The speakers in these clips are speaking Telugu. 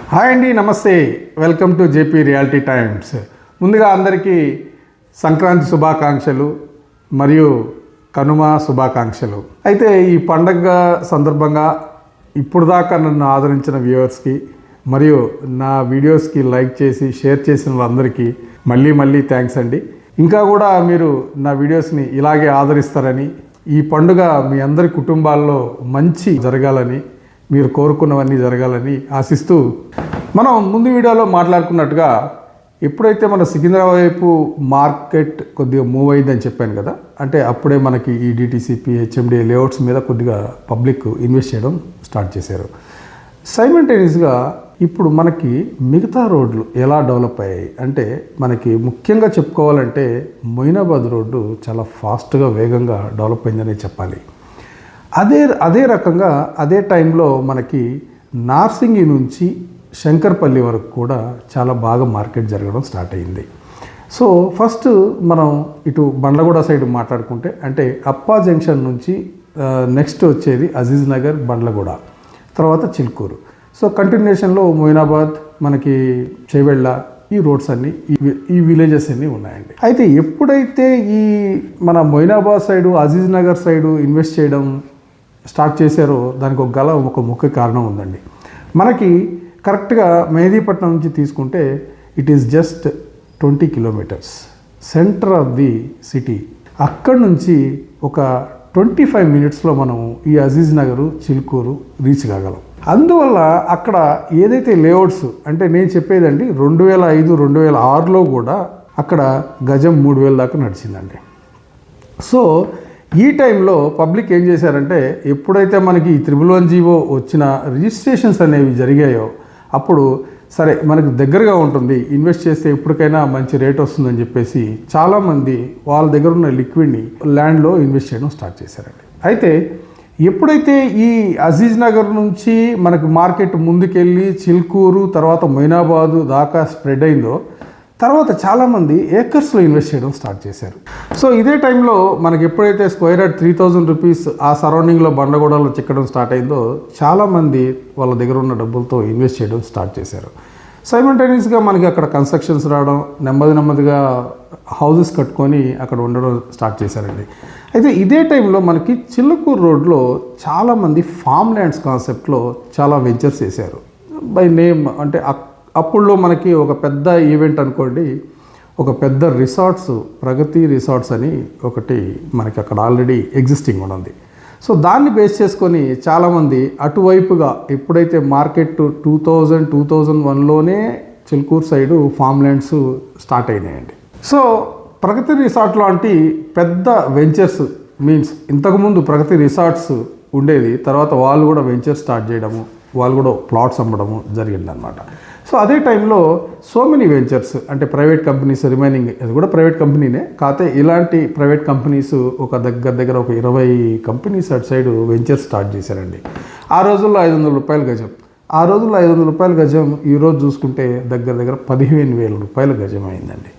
హాయ్ అండి, నమస్తే. Welcome to JP reality times. ముందుగా అందరికీ సంక్రాంతి శుభాకాంక్షలు మరియు కనుమ శుభాకాంక్షలు. అయితే ఈ పండగ సందర్భంగా ఇప్పుడు దాకా నన్ను ఆదరించిన వ్యూవర్స్కి మరియు నా వీడియోస్కి లైక్ చేసి షేర్ చేసిన వాళ్ళందరికీ మళ్ళీ థ్యాంక్స్ అండి. ఇంకా కూడా మీరు నా వీడియోస్ని ఇలాగే ఆదరిస్తారని, ఈ పండుగ మీ అందరి కుటుంబాల్లో మంచి జరగాలని, మీరు కోరుకున్నవన్నీ జరగాలని ఆశిస్తూ, మనం ముందు వీడియోలో మాట్లాడుకున్నట్టుగా ఎప్పుడైతే మన సికింద్రాబాద్ వైపు మార్కెట్ కొద్దిగా మూవ్ అయిందని చెప్పాను కదా, అంటే అప్పుడే మనకి ఈ డిటీసీపీ హెచ్ఎండి లేఅవుట్స్ మీద కొద్దిగా పబ్లిక్ ఇన్వెస్ట్ చేయడం స్టార్ట్ చేశారు. సైమల్టేనియస్గా ఇప్పుడు మనకి మిగతా రోడ్లు ఎలా డెవలప్ అయ్యాయి అంటే, మనకి ముఖ్యంగా చెప్పుకోవాలంటే మొయినాబాద్ రోడ్డు చాలా ఫాస్ట్గా వేగంగా డెవలప్ అయిందనే చెప్పాలి. అదే రకంగా అదే టైంలో మనకి నార్సింగి నుంచి శంకర్పల్లి వరకు కూడా చాలా బాగా మార్కెట్ జరగడం స్టార్ట్ అయింది. సో ఫస్ట్ మనం ఇటు బండ్లగూడ సైడ్ మాట్లాడుకుంటే, అంటే అప్పా జంక్షన్ నుంచి నెక్స్ట్ వచ్చేది అజీజ్ నగర్, బండ్లగూడ, తర్వాత చిల్కూరు. సో కంటిన్యూషన్లో మొయినాబాద్, మనకి చేవెళ్ళ, ఈ రోడ్స్ అన్నీ, ఈ విలేజెస్ అన్నీ ఉన్నాయండి. అయితే ఎప్పుడైతే ఈ మన Moinabad side, Aziz Nagar side invest చేయడం స్టార్ట్ చేశారో దానికి ఒక ముఖ్య కారణం ఉందండి. మనకి కరెక్ట్గా మెహదీపట్నం నుంచి తీసుకుంటే it is just 20 kilometres centre of the city. అక్కడి నుంచి ఒక 25 మినిట్స్లో మనం ఈ అజీజ్ నగరు, చిల్కూరు రీచ్ కాగలం. అందువల్ల అక్కడ ఏదైతే లేఅవుట్స్, అంటే నేను చెప్పేదండి 2005, 2006లో కూడా అక్కడ గజం 3000 దాకా నడిచిందండి. సో ఈ టైంలో పబ్లిక్ ఏం చేశారంటే, ఎప్పుడైతే మనకి ఈ 111 జీవో వచ్చిన రిజిస్ట్రేషన్స్ అనేవి జరిగాయో అప్పుడు సరే మనకు దగ్గరగా ఉంటుంది, ఇన్వెస్ట్ చేస్తే ఎప్పటికైనా మంచి రేట్ వస్తుందని చెప్పేసి చాలామంది వాళ్ళ దగ్గర ఉన్న లిక్విడ్ని ల్యాండ్లో ఇన్వెస్ట్ చేయడం స్టార్ట్ చేశారండి. అయితే ఎప్పుడైతే ఈ అజీజ్ నగర్ నుంచి మనకు మార్కెట్ ముందుకెళ్ళి చిల్కూరు, తర్వాత మొయినాబాదు దాకా స్ప్రెడ్ అయిందో, తర్వాత చాలామంది ఏకర్స్లో ఇన్వెస్ట్ చేయడం స్టార్ట్ చేశారు. సో ఇదే టైంలో మనకి ఎప్పుడైతే స్క్వేర్ యార్డ్ 3000 రూపీస్ ఆ సరౌండింగ్లో బండ్లగూడలో చిక్కడం స్టార్ట్ అయిందో, చాలామంది వాళ్ళ దగ్గర ఉన్న డబ్బులతో ఇన్వెస్ట్ చేయడం స్టార్ట్ చేశారు. సైమల్టేనియస్గా మనకి అక్కడ కన్స్ట్రక్షన్స్ రావడం, నెమ్మదిగా హౌసెస్ కట్టుకొని అక్కడ ఉండడం స్టార్ట్ చేశారండి. అయితే ఇదే టైంలో మనకి చిల్లకూరు రోడ్లో చాలామంది ఫామ్ ల్యాండ్స్ కాన్సెప్ట్లో చాలా వెంచర్స్ చేశారు. బై నేమ్ అంటే అప్పుడులో మనకి ఒక పెద్ద ఈవెంట్ అనుకోండి, ఒక పెద్ద రిసార్ట్స్, ప్రగతి రిసార్ట్స్ అని ఒకటి మనకి అక్కడ ఆల్రెడీ ఎగ్జిస్టింగ్ ఉంది. సో దాన్ని బేస్ చేసుకొని చాలామంది అటువైపుగా ఎప్పుడైతే మార్కెట్ 2001లోనే Chilkur side farm lands start అయినాయండి. సో ప్రగతి రిసార్ట్ లాంటి పెద్ద వెంచర్స్, మీన్స్ ఇంతకుముందు ప్రగతి రిసార్ట్స్ ఉండేది, తర్వాత వాళ్ళు కూడా వెంచర్ స్టార్ట్ చేయడము, వాళ్ళు కూడా ప్లాట్స్ అమ్మడము జరిగిందనమాట. సో అదే టైంలో సో మెనీ వెంచర్స్, అంటే ప్రైవేట్ కంపెనీస్ రిమైనింగ్, అది కూడా ప్రైవేట్ కంపెనీనే, కాకపోతే ఇలాంటి ప్రైవేట్ కంపెనీస్ ఒక దగ్గర ఒక 20 కంపెనీస్ అటు సైడ్ వెంచర్స్ స్టార్ట్ చేశారండి. ఆ రోజుల్లో 500 రూపాయల గజం, ఆ రోజుల్లో 500 రూపాయల గజం ఈరోజు చూసుకుంటే దగ్గర 15,000 రూపాయల గజం అయిందండి.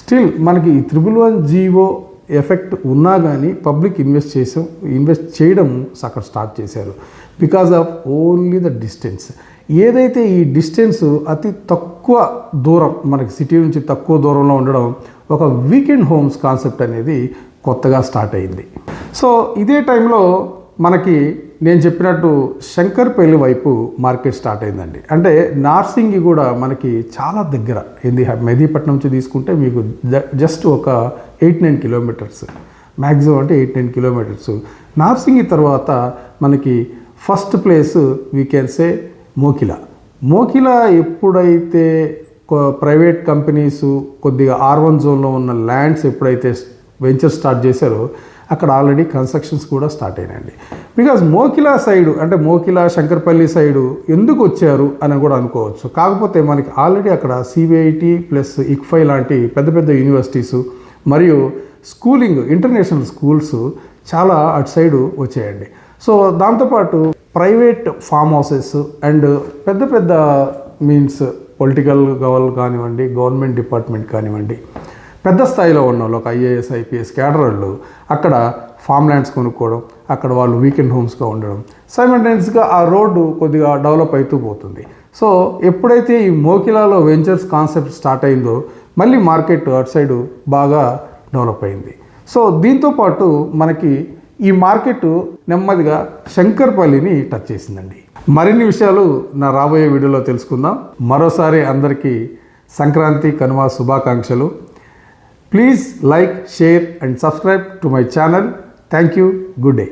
స్టిల్ మనకి ఈ 111 జీవో ఎఫెక్ట్ ఉన్నా కానీ పబ్లిక్ ఇన్వెస్ట్ చేయడం అక్కడ స్టార్ట్ చేశారు. Because of only the distance. ఏదైతే ఈ డిస్టెన్స్ అతి తక్కువ దూరం, మనకి సిటీ నుంచి తక్కువ దూరంలో ఉండడం, ఒక వీకెండ్ హోమ్స్ కాన్సెప్ట్ అనేది కొత్తగా స్టార్ట్ అయింది. సో ఇదే టైంలో మనకి నేను చెప్పినట్టు శంకర్పల్లి వైపు మార్కెట్ స్టార్ట్ అయిందండి. అంటే నార్సింగి కూడా మనకి చాలా దగ్గర, మెహదీపట్నం నుంచి తీసుకుంటే మీకు జస్ట్ ఒక 8-9 కిలోమీటర్స్, మ్యాక్సిమం అంటే 8-9 కిలోమీటర్స్. నార్సింగి తర్వాత మనకి first place we can say Mokila. ఎప్పుడైతే ప్రైవేట్ కంపెనీస్ కొద్దిగా R1 జోన్లో ఉన్న ల్యాండ్స్ ఎప్పుడైతే వెంచర్ స్టార్ట్ చేశారో అక్కడ ఆల్రెడీ కన్స్ట్రక్షన్స్ కూడా స్టార్ట్ అయినాయండి. బికాజ్ మోకిలా సైడు, అంటే మోకిలా శంకర్పల్లి సైడు ఎందుకు వచ్చారు అని కూడా అనుకోవచ్చు. కాకపోతే మనకి ఆల్రెడీ అక్కడ CVIT ప్లస్ ICFI లాంటి పెద్ద యూనివర్సిటీసు మరియు స్కూలింగ్, ఇంటర్నేషనల్ స్కూల్స్ చాలా అటు సైడు వచ్చాయండి. సో దాంతోపాటు ప్రైవేట్ ఫామ్ హౌసెస్ అండ్ పెద్ద మీన్స్ పొలిటికల్ కానివ్వండి, గవర్నమెంట్ డిపార్ట్మెంట్ కానివ్వండి, పెద్ద స్థాయిలో ఉన్న వాళ్ళు, ఒక IAS IPS క్యాడర్ వాళ్ళు అక్కడ ఫామ్ ల్యాండ్స్ కొనుక్కోవడం, అక్కడ వాళ్ళు వీకెండ్ హోమ్స్గా ఉండడం, సైమల్టేనియస్గా ఆ రోడ్డు కొద్దిగా డెవలప్ అవుతూ పోతుంది. సో ఎప్పుడైతే ఈ మోకిలాలో వెంచర్స్ కాన్సెప్ట్ స్టార్ట్ అయిందో మళ్ళీ మార్కెట్ అటు సైడు బాగా డెవలప్ అయింది. సో దీంతోపాటు మనకి ఈ మార్కెట్ నెమ్మదిగా శంకర్పల్లిని టచ్ చేసిందండి. మరిన్ని విషయాలు నా రాబోయే వీడియోలో తెలుసుకుందాం. మరోసారి అందరికీ సంక్రాంతి కనుమ శుభాకాంక్షలు. Please like, share and subscribe to my channel. Thank you. Good day.